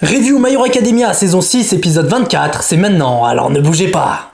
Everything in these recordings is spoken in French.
Review My Hero Academia saison 6 épisode 24, c'est maintenant, alors ne bougez pas.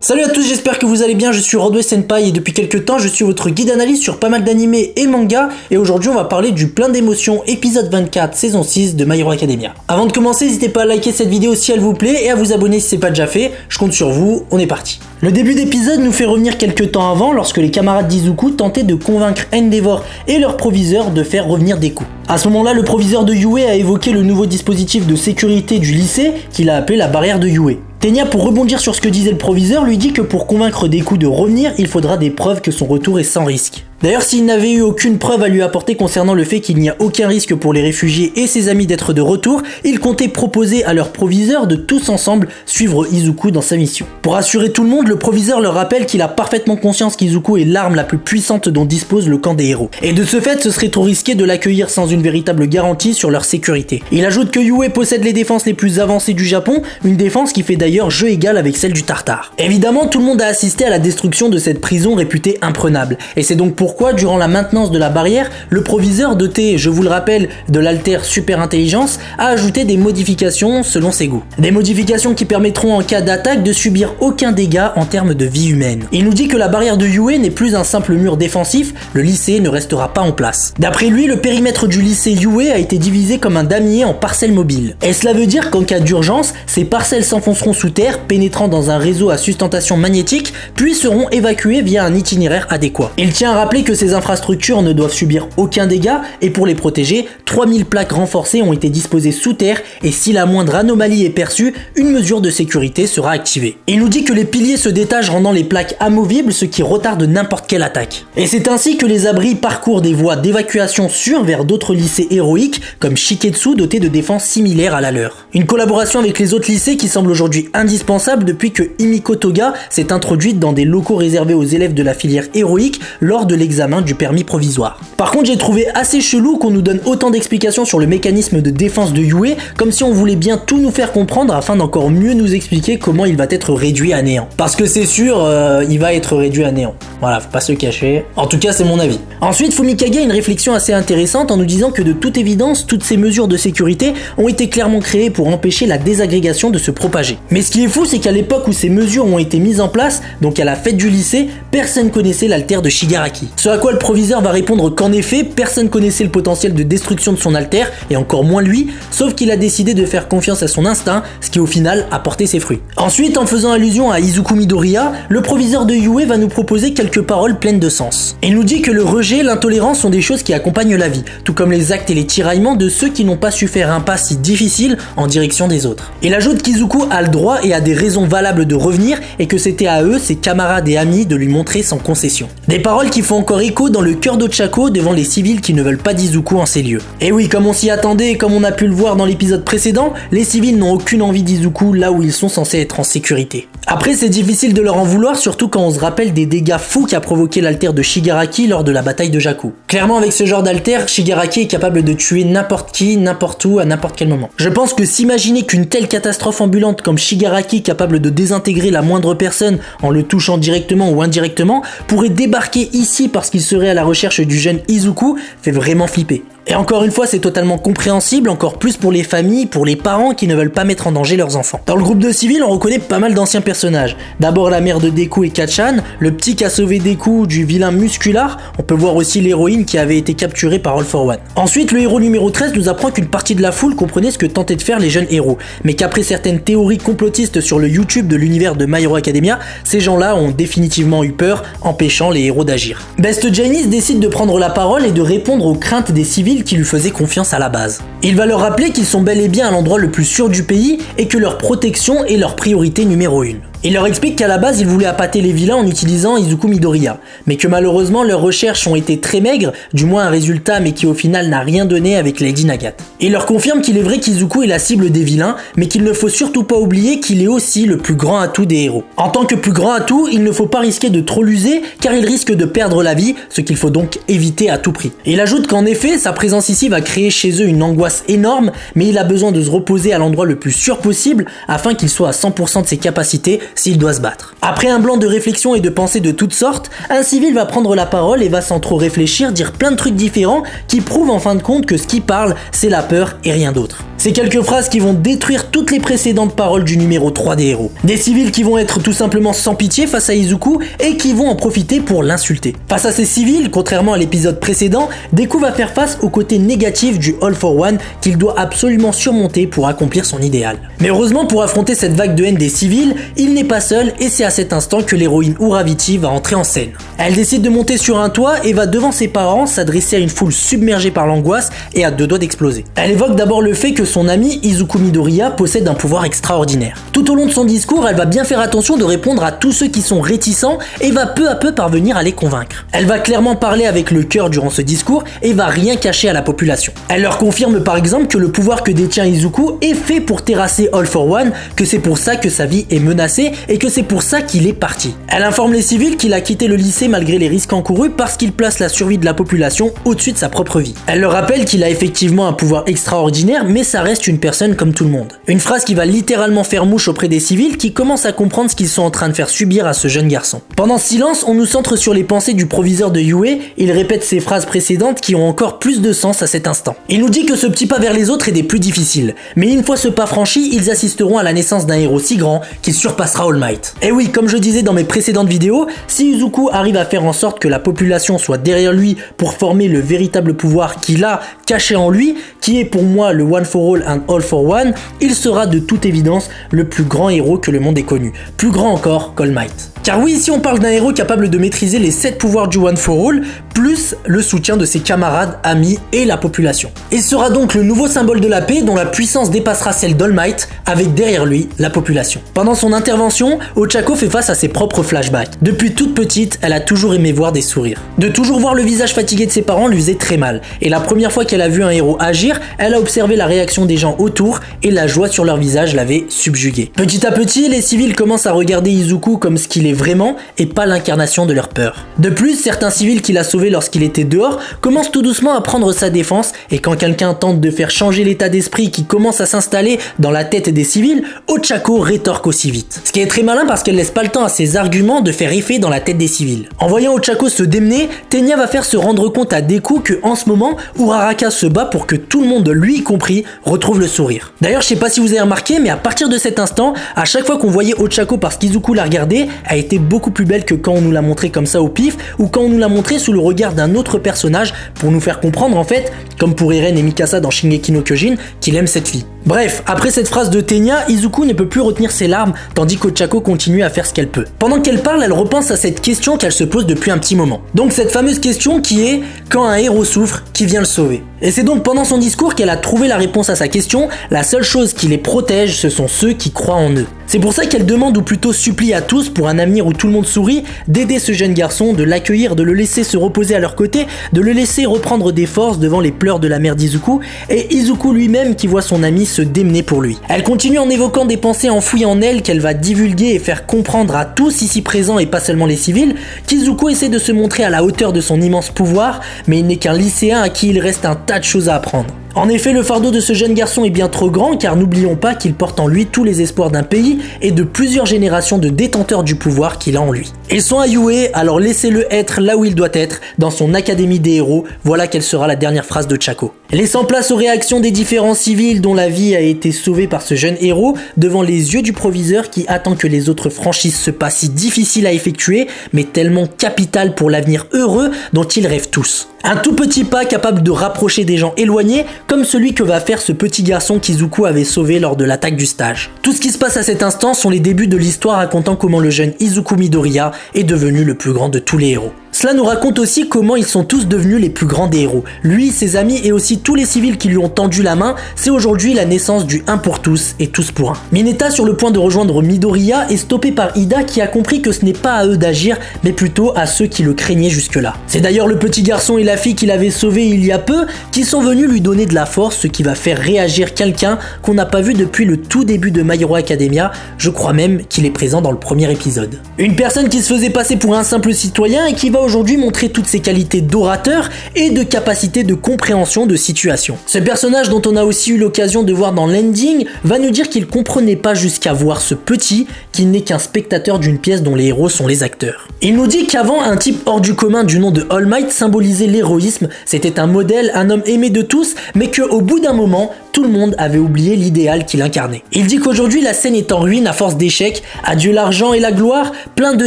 Salut à tous, j'espère que vous allez bien, je suis Rodway Senpai et depuis quelques temps je suis votre guide analyse sur pas mal d'animés et mangas et aujourd'hui on va parler du plein d'émotions épisode 24 saison 6 de My Hero Academia. Avant de commencer, n'hésitez pas à liker cette vidéo si elle vous plaît et à vous abonner si c'est pas déjà fait, je compte sur vous, on est parti. Le début d'épisode nous fait revenir quelques temps avant lorsque les camarades d'Izuku tentaient de convaincre Endeavor et leur proviseur de faire revenir Deku. À ce moment-là, le proviseur de Yue a évoqué le nouveau dispositif de sécurité du lycée qu'il a appelé la barrière de Yue. Tenya, pour rebondir sur ce que disait le proviseur, lui dit que pour convaincre Deku de revenir, il faudra des preuves que son retour est sans risque. D'ailleurs, s'il n'avait eu aucune preuve à lui apporter concernant le fait qu'il n'y a aucun risque pour les réfugiés et ses amis d'être de retour, il comptait proposer à leur proviseur de tous ensemble suivre Izuku dans sa mission. Pour rassurer tout le monde, le proviseur leur rappelle qu'il a parfaitement conscience qu'Izuku est l'arme la plus puissante dont dispose le camp des héros. Et de ce fait, ce serait trop risqué de l'accueillir sans une véritable garantie sur leur sécurité. Il ajoute que Yue possède les défenses les plus avancées du Japon, une défense qui fait d'ailleurs jeu égal avec celle du Tartare. Évidemment, tout le monde a assisté à la destruction de cette prison réputée imprenable, et c'est donc pourquoi, durant la maintenance de la barrière, le proviseur, doté, je vous le rappelle, de l'alter super intelligence, a ajouté des modifications selon ses goûts. Des modifications qui permettront en cas d'attaque de subir aucun dégât en termes de vie humaine. Il nous dit que la barrière de Yue n'est plus un simple mur défensif, le lycée ne restera pas en place. D'après lui, le périmètre du lycée Yue a été divisé comme un damier en parcelles mobiles. Et cela veut dire qu'en cas d'urgence, ces parcelles s'enfonceront sous terre, pénétrant dans un réseau à sustentation magnétique, puis seront évacuées via un itinéraire adéquat. Il tient à rappeler que ces infrastructures ne doivent subir aucun dégât et pour les protéger, 3000 plaques renforcées ont été disposées sous terre et si la moindre anomalie est perçue, une mesure de sécurité sera activée. Il nous dit que les piliers se détachent rendant les plaques amovibles, ce qui retarde n'importe quelle attaque. Et c'est ainsi que les abris parcourent des voies d'évacuation sûres vers d'autres lycées héroïques comme Shiketsu dotés de défenses similaires à la leur. Une collaboration avec les autres lycées qui semble aujourd'hui indispensable depuis que Himiko Toga s'est introduite dans des locaux réservés aux élèves de la filière héroïque lors de l'examen du permis provisoire. Par contre, j'ai trouvé assez chelou qu'on nous donne autant d'explications sur le mécanisme de défense de Yue, comme si on voulait bien tout nous faire comprendre afin d'encore mieux nous expliquer comment il va être réduit à néant. Parce que c'est sûr, il va être réduit à néant. Voilà, faut pas se le cacher. En tout cas, c'est mon avis. Ensuite, Fumikage a une réflexion assez intéressante en nous disant que de toute évidence, toutes ces mesures de sécurité ont été clairement créées pour empêcher la désagrégation de se propager. Mais ce qui est fou, c'est qu'à l'époque où ces mesures ont été mises en place, donc à la fête du lycée, personne connaissait l'alter de Shigaraki. Ce à quoi le proviseur va répondre qu'en effet, personne connaissait le potentiel de destruction de son alter, et encore moins lui, sauf qu'il a décidé de faire confiance à son instinct, ce qui au final a porté ses fruits. Ensuite, en faisant allusion à Izuku Midoriya, le proviseur de Yue va nous proposer quelques paroles pleines de sens. Il nous dit que le rejet, l'intolérance sont des choses qui accompagnent la vie, tout comme les actes et les tiraillements de ceux qui n'ont pas su faire un pas si difficile en direction des autres. Il ajoute qu'Izuku a le droit et a des raisons valables de revenir et que c'était à eux, ses camarades et amis, de lui montrer sans concession. Des paroles qui font encore écho dans le cœur d'Ochako devant les civils qui ne veulent pas d'Izuku en ces lieux. Et oui, comme on s'y attendait et comme on a pu le voir dans l'épisode précédent, les civils n'ont aucune envie d'Izuku là où ils sont censés être en sécurité. Après, c'est difficile de leur en vouloir, surtout quand on se rappelle des dégâts fous qu'a provoqué l'alter de Shigaraki lors de la bataille de Jakku. Clairement, avec ce genre d'alter, Shigaraki est capable de tuer n'importe qui, n'importe où, à n'importe quel moment. Je pense que s'imaginer qu'une telle catastrophe ambulante comme Shigaraki, capable de désintégrer la moindre personne en le touchant directement ou indirectement, pourrait débarquer ici parce qu'il serait à la recherche du jeune Izuku, fait vraiment flipper. Et encore une fois, c'est totalement compréhensible, encore plus pour les familles, pour les parents qui ne veulent pas mettre en danger leurs enfants. Dans le groupe de civils, on reconnaît pas mal d'anciens personnages. D'abord la mère de Deku et Kachan, le petit qui a sauvé Deku du vilain Muscular, on peut voir aussi l'héroïne qui avait été capturée par All for One. Ensuite, le héros numéro 13 nous apprend qu'une partie de la foule comprenait ce que tentaient de faire les jeunes héros, mais qu'après certaines théories complotistes sur le YouTube de l'univers de My Hero Academia, ces gens-là ont définitivement eu peur, empêchant les héros d'agir. Best Janice décide de prendre la parole et de répondre aux craintes des civils qui lui faisaient confiance à la base. Il va leur rappeler qu'ils sont bel et bien à l'endroit le plus sûr du pays et que leur protection est leur priorité numéro 1. Il leur explique qu'à la base, ils voulaient appâter les vilains en utilisant Izuku Midoriya, mais que malheureusement leurs recherches ont été très maigres, du moins un résultat mais qui au final n'a rien donné avec Lady Nagate. Il leur confirme qu'il est vrai qu'Izuku est la cible des vilains, mais qu'il ne faut surtout pas oublier qu'il est aussi le plus grand atout des héros. En tant que plus grand atout, il ne faut pas risquer de trop l'user car il risque de perdre la vie, ce qu'il faut donc éviter à tout prix. Il ajoute qu'en effet, sa présence ici va créer chez eux une angoisse angoisse énorme, mais il a besoin de se reposer à l'endroit le plus sûr possible afin qu'il soit à 100% de ses capacités s'il doit se battre. Après un blanc de réflexion et de pensées de toutes sortes, un civil va prendre la parole et va sans trop réfléchir dire plein de trucs différents qui prouvent en fin de compte que ce qui parle, c'est la peur et rien d'autre. C'est quelques phrases qui vont détruire toutes les précédentes paroles du numéro 3 des héros. Des civils qui vont être tout simplement sans pitié face à Izuku et qui vont en profiter pour l'insulter. Face à ces civils, contrairement à l'épisode précédent, Deku va faire face au côté négatif du All for One qu'il doit absolument surmonter pour accomplir son idéal. Mais heureusement, pour affronter cette vague de haine des civils, il n'est pas seul et c'est à cet instant que l'héroïne Uraviti va entrer en scène. Elle décide de monter sur un toit et va devant ses parents s'adresser à une foule submergée par l'angoisse et à deux doigts d'exploser. Elle évoque d'abord le fait que son ami Izuku Midoriya possède un pouvoir extraordinaire. Tout au long de son discours, elle va bien faire attention de répondre à tous ceux qui sont réticents et va peu à peu parvenir à les convaincre. Elle va clairement parler avec le cœur durant ce discours et va rien cacher à la population. Elle leur confirme par exemple que le pouvoir que détient Izuku est fait pour terrasser All for One, que c'est pour ça que sa vie est menacée et que c'est pour ça qu'il est parti. Elle informe les civils qu'il a quitté le lycée malgré les risques encourus parce qu'il place la survie de la population au-dessus de sa propre vie. Elle leur rappelle qu'il a effectivement un pouvoir extraordinaire, mais ça reste une personne comme tout le monde. Une phrase qui va littéralement faire mouche auprès des civils qui commencent à comprendre ce qu'ils sont en train de faire subir à ce jeune garçon. Pendant ce silence, on nous centre sur les pensées du proviseur de Yue, il répète ses phrases précédentes qui ont encore plus de sens à cet instant. Il nous dit que ce petit pas vers les autres est des plus difficiles, mais une fois ce pas franchi, ils assisteront à la naissance d'un héros si grand qu'il surpassera All Might. Et oui, comme je disais dans mes précédentes vidéos, si Izuku arrive à faire en sorte que la population soit derrière lui pour former le véritable pouvoir qu'il a caché en lui, qui est pour moi le One for All and All for One, il sera de toute évidence le plus grand héros que le monde ait connu, plus grand encore qu'All Might. Car oui, ici on parle d'un héros capable de maîtriser les 7 pouvoirs du One for All, plus le soutien de ses camarades, amis et la population. Il sera donc le nouveau symbole de la paix dont la puissance dépassera celle d'All Might, avec derrière lui la population. Pendant son intervention, Ochako fait face à ses propres flashbacks. Depuis toute petite, elle a toujours aimé voir des sourires. De toujours voir le visage fatigué de ses parents lui faisait très mal, et la première fois qu'elle a vu un héros agir, elle a observé la réaction des gens autour et la joie sur leur visage l'avait subjuguée. Petit à petit, les civils commencent à regarder Izuku comme ce qu'il est vraiment et pas l'incarnation de leur peur. De plus, certains civils qu'il a sauvés lorsqu'il était dehors commencent tout doucement à prendre sa défense et quand quelqu'un tente de faire changer l'état d'esprit qui commence à s'installer dans la tête des civils, Ochako rétorque aussi vite. Ce qui est très malin parce qu'elle laisse pas le temps à ses arguments de faire effet dans la tête des civils. En voyant Ochako se démener, Tenya va faire se rendre compte à Deku que en ce moment, Uraraka se bat pour que tout le monde, lui compris, retrouve le sourire. D'ailleurs, je sais pas si vous avez remarqué, mais à partir de cet instant, à chaque fois qu'on voyait Ochako parce qu'Izuku la regardait, elle était beaucoup plus belle que quand on nous l'a montré comme ça au pif ou quand on nous l'a montré sous le regard d'un autre personnage pour nous faire comprendre en fait, comme pour Eren et Mikasa dans Shingeki no Kyojin, qu'il aime cette fille. Bref, après cette phrase de Tenya, Izuku ne peut plus retenir ses larmes tandis qu'Ochako continue à faire ce qu'elle peut. Pendant qu'elle parle, elle repense à cette question qu'elle se pose depuis un petit moment. Donc cette fameuse question qui est « Quand un héros souffre, qui vient le sauver ?» Et c'est donc pendant son discours qu'elle a trouvé la réponse à sa question, la seule chose qui les protège, ce sont ceux qui croient en eux. C'est pour ça qu'elle demande ou plutôt supplie à tous, pour un avenir où tout le monde sourit, d'aider ce jeune garçon, de l'accueillir, de le laisser se reposer à leur côté, de le laisser reprendre des forces devant les pleurs de la mère d'Izuku, et Izuku lui-même qui voit son ami se démener pour lui. Elle continue en évoquant des pensées enfouies en elle qu'elle va divulguer et faire comprendre à tous ici présents et pas seulement les civils, qu'Izuku essaie de se montrer à la hauteur de son immense pouvoir, mais il n'est qu'un lycéen à qui il reste un tas de choses à apprendre. En effet, le fardeau de ce jeune garçon est bien trop grand car n'oublions pas qu'il porte en lui tous les espoirs d'un pays et de plusieurs générations de détenteurs du pouvoir qu'il a en lui. Ils sont à Yue, alors laissez-le être là où il doit être, dans son académie des héros, voilà quelle sera la dernière phrase de Ochako. Laissant place aux réactions des différents civils dont la vie a été sauvée par ce jeune héros, devant les yeux du proviseur qui attend que les autres franchises ce pas si difficile à effectuer, mais tellement capital pour l'avenir heureux dont ils rêvent tous. Un tout petit pas capable de rapprocher des gens éloignés, comme celui que va faire ce petit garçon qu'Izuku avait sauvé lors de l'attaque du stage. Tout ce qui se passe à cet instant sont les débuts de l'histoire racontant comment le jeune Izuku Midoriya est devenu le plus grand de tous les héros. Cela nous raconte aussi comment ils sont tous devenus les plus grands des héros. Lui, ses amis et aussi tous les civils qui lui ont tendu la main, c'est aujourd'hui la naissance du 1 pour tous et tous pour un. Mineta, sur le point de rejoindre Midoriya, est stoppé par Ida qui a compris que ce n'est pas à eux d'agir, mais plutôt à ceux qui le craignaient jusque-là. C'est d'ailleurs le petit garçon et la fille qu'il avait sauvé il y a peu qui sont venus lui donner de la force, ce qui va faire réagir quelqu'un qu'on n'a pas vu depuis le tout début de My Hero Academia, je crois même qu'il est présent dans le premier épisode. Une personne qui se faisait passer pour un simple citoyen et qui va aujourd'hui montrer toutes ses qualités d'orateur et de capacité de compréhension de situation. Ce personnage, dont on a aussi eu l'occasion de voir dans l'ending, va nous dire qu'il comprenait pas jusqu'à voir ce petit, qu'il n'est qu'un spectateur d'une pièce dont les héros sont les acteurs. Il nous dit qu'avant, un type hors du commun du nom de All Might symbolisait l'héroïsme, c'était un modèle, un homme aimé de tous, mais qu'au bout d'un moment, tout le monde avait oublié l'idéal qu'il incarnait. Il dit qu'aujourd'hui la scène est en ruine à force d'échecs, adieu l'argent et la gloire, plein de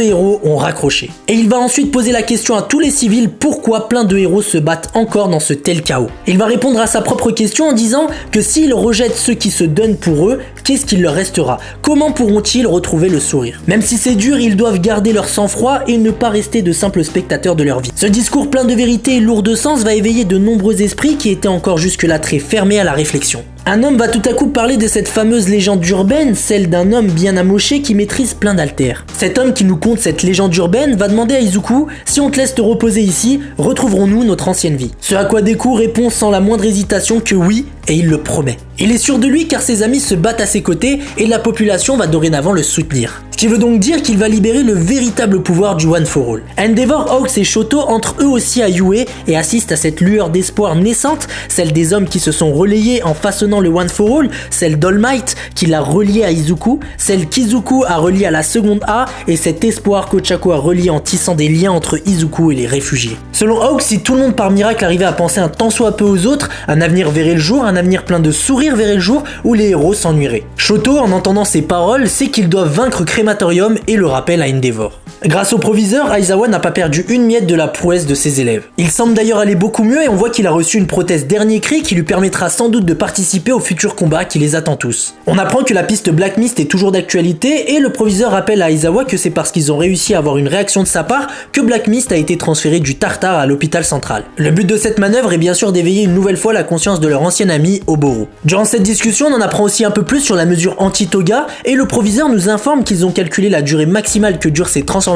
héros ont raccroché. Et il va ensuite poser la question à tous les civils pourquoi plein de héros se battent encore dans ce tel chaos. Il va répondre à sa propre question en disant que s'ils rejettent ceux qui se donnent pour eux, qu'est-ce qu'il leur restera? Comment pourront-ils retrouver le sourire? Même si c'est dur, ils doivent garder leur sang-froid et ne pas rester de simples spectateurs de leur vie. Ce discours plein de vérité et lourd de sens va éveiller de nombreux esprits qui étaient encore jusque-là très fermés à la réflexion. Un homme va tout à coup parler de cette fameuse légende urbaine, celle d'un homme bien amoché qui maîtrise plein d'altères. Cet homme qui nous conte cette légende urbaine va demander à Izuku « Si on te laisse te reposer ici, retrouverons-nous notre ancienne vie ?» Ce à quoi Deku répond sans la moindre hésitation que oui, et il le promet. Il est sûr de lui car ses amis se battent à ses côtés et la population va dorénavant le soutenir. Ce qui veut donc dire qu'il va libérer le véritable pouvoir du One for All. Endeavor, Hawks et Shoto entrent eux aussi à Yue et assistent à cette lueur d'espoir naissante, celle des hommes qui se sont relayés en façonnant le One for All, celle d'All Might qui l'a relié à Izuku, celle qu'Izuku a relié à la seconde A et cet espoir qu'Ochaco a relié en tissant des liens entre Izuku et les réfugiés. Selon Hawks, si tout le monde par miracle arrivait à penser un tant soit peu aux autres, un avenir verrait le jour, un avenir plein de sourires verrait le jour où les héros s'ennuieraient. Shoto, en entendant ces paroles, sait qu'ils doivent vaincre Crématorium et le rappelle à Endeavor. Grâce au proviseur, Aizawa n'a pas perdu une miette de la prouesse de ses élèves. Il semble d'ailleurs aller beaucoup mieux et on voit qu'il a reçu une prothèse dernier cri qui lui permettra sans doute de participer au futur combat qui les attend tous. On apprend que la piste Black Mist est toujours d'actualité et le proviseur rappelle à Aizawa que c'est parce qu'ils ont réussi à avoir une réaction de sa part que Black Mist a été transféré du Tartare à l'hôpital central. Le but de cette manœuvre est bien sûr d'éveiller une nouvelle fois la conscience de leur ancien ami Oboro. Durant cette discussion, on en apprend aussi un peu plus sur la mesure anti-toga et le proviseur nous informe qu'ils ont calculé la durée maximale que durent ces transformations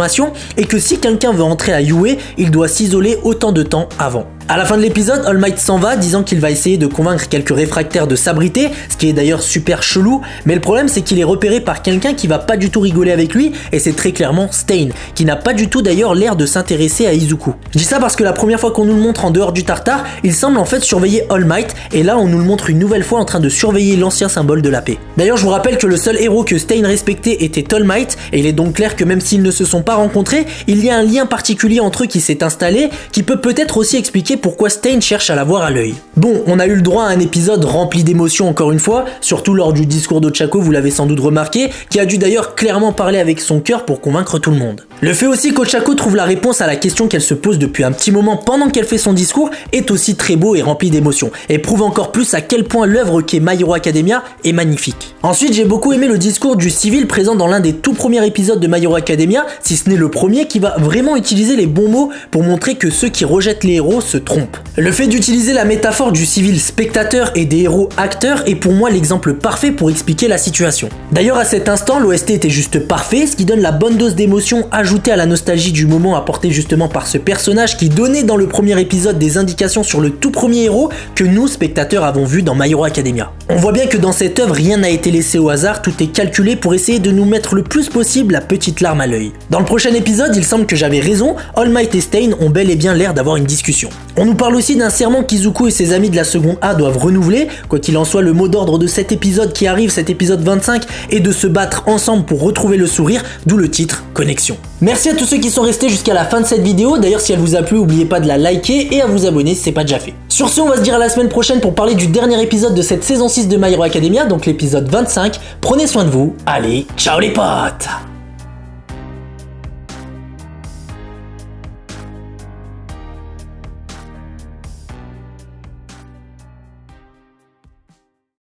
et que si quelqu'un veut entrer à Yue, il doit s'isoler autant de temps avant. À la fin de l'épisode, All Might s'en va disant qu'il va essayer de convaincre quelques réfractaires de s'abriter, ce qui est d'ailleurs super chelou, mais le problème c'est qu'il est repéré par quelqu'un qui va pas du tout rigoler avec lui et c'est très clairement Stain, qui n'a pas du tout d'ailleurs l'air de s'intéresser à Izuku. Je dis ça parce que la première fois qu'on nous le montre en dehors du Tartare, il semble en fait surveiller All Might et là on nous le montre une nouvelle fois en train de surveiller l'ancien symbole de la paix. D'ailleurs je vous rappelle que le seul héros que Stain respectait était All Might et il est donc clair que même s'ils ne se sont pas rencontrés, il y a un lien particulier entre eux qui s'est installé qui peut peut-être aussi expliquer pourquoi Stain cherche à la voir à l'œil. Bon, on a eu le droit à un épisode rempli d'émotions encore une fois, surtout lors du discours d'Ochaco, vous l'avez sans doute remarqué, qui a dû d'ailleurs clairement parler avec son cœur pour convaincre tout le monde. Le fait aussi qu'Ochaco trouve la réponse à la question qu'elle se pose depuis un petit moment pendant qu'elle fait son discours est aussi très beau et rempli d'émotions, et prouve encore plus à quel point l'œuvre qu'est My Hero Academia est magnifique. Ensuite, j'ai beaucoup aimé le discours du civil présent dans l'un des tout premiers épisodes de My Hero Academia, si ce n'est le premier, qui va vraiment utiliser les bons mots pour montrer que ceux qui rejettent les héros se trompent. Le fait d'utiliser la métaphore du civil spectateur et des héros acteurs est pour moi l'exemple parfait pour expliquer la situation. D'ailleurs à cet instant, l'OST était juste parfait, ce qui donne la bonne dose d'émotion ajoutée à la nostalgie du moment apportée justement par ce personnage qui donnait dans le premier épisode des indications sur le tout premier héros que nous, spectateurs, avons vu dans My Hero Academia. On voit bien que dans cette œuvre, rien n'a été laissé au hasard, tout est calculé pour essayer de nous mettre le plus possible la petite larme à l'œil. Dans le prochain épisode, il semble que j'avais raison, All Might et Stain ont bel et bien l'air d'avoir une discussion. On nous parle aussi d'un serment qu'Izuku et ses amis de la seconde A doivent renouveler, quoi qu'il en soit le mot d'ordre de cet épisode qui arrive, cet épisode 25, est de se battre ensemble pour retrouver le sourire, d'où le titre Connexion. Merci à tous ceux qui sont restés jusqu'à la fin de cette vidéo, d'ailleurs si elle vous a plu, n'oubliez pas de la liker et à vous abonner si c'est pas déjà fait. Sur ce, on va se dire à la semaine prochaine pour parler du dernier épisode de cette saison 6 de My Hero Academia, donc l'épisode 25, prenez soin de vous, allez, ciao les potes!